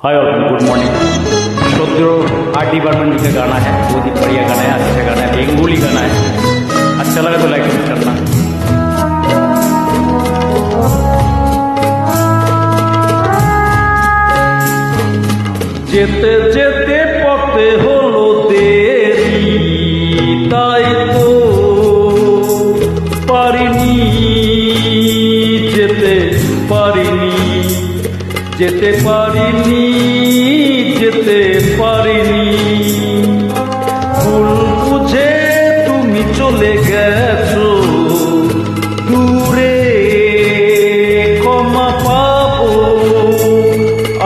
हाय और good morning. शोध्रो art department का गाना है, बहुत ही बढ़िया गाना है, अच्छा गाना है, बेंगोली गाना है। अच्छा लगा तो लाइक करना। যেতে যেতে পথে হলো দেরি, তাই তো পারিনি যেতে পারিনি যেতে পারিনি যেতে পারিনি। ভুল বুঝে তুমি চলে গেছো দূরে, ক্ষমা পাবো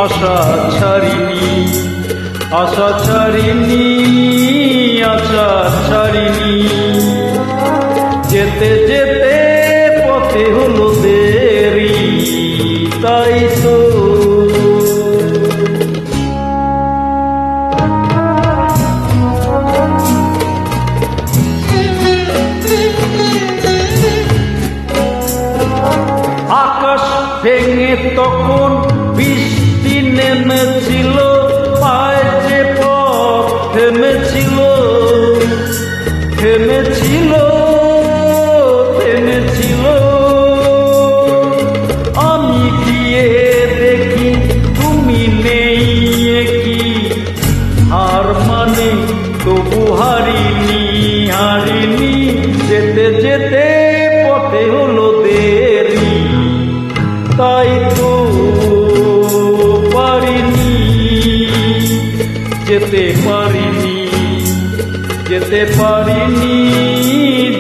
আশা ছাড়িনি, আশা ছাড়িনি, আশা ছাড়িনি। যেতে যেতে পথে হলো দেরি, তাই তো আকাশ ভেঙে তখন বৃষ্টি নেমেছিল, পায়ে যে পথ থেমেছিল, থেমেছিল, থেমেছিল। আমি গিয়ে দেখি তুমি নেই, কি হার মানে তবু হারিনি, হারিনি। যেতে যেতে পথে হলো দেরি, তাই তো পারিনি যেতে পারিনি, যেতে পারিনি,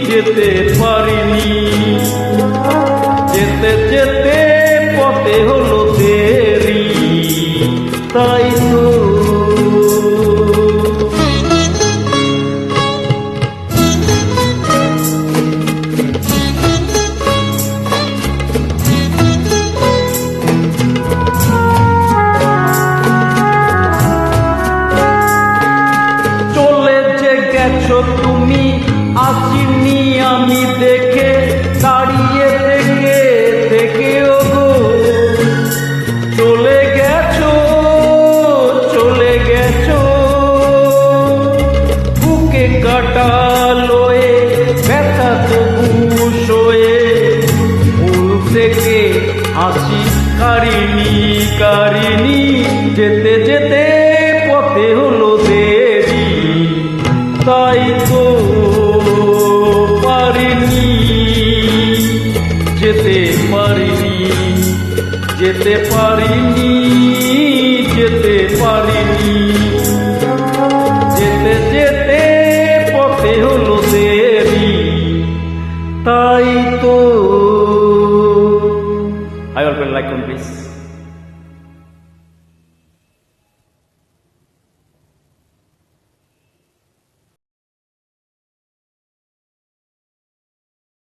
যেতে পারিনি। যেতে যেতে পথে হলো দেরি, তাই তো তুমি আসিনি আমি দেখে, দাঁড়িয়ে থেকে থেকে ওগো চলে গেছো, চলে গেছো। বুকে কাটা লয়ে ব্যথা তবু সয়ে, ভুল থেকে হাসি কারিনি, কারিনি। যেতে যেতে পথে হলো দেরি, তাই তো পারিনি যেতে পারিনি, যেতে পারিনি, যেতে পারিনি। যেতে যেতে পথে হলো দেরি, তাই তো। I will like on please.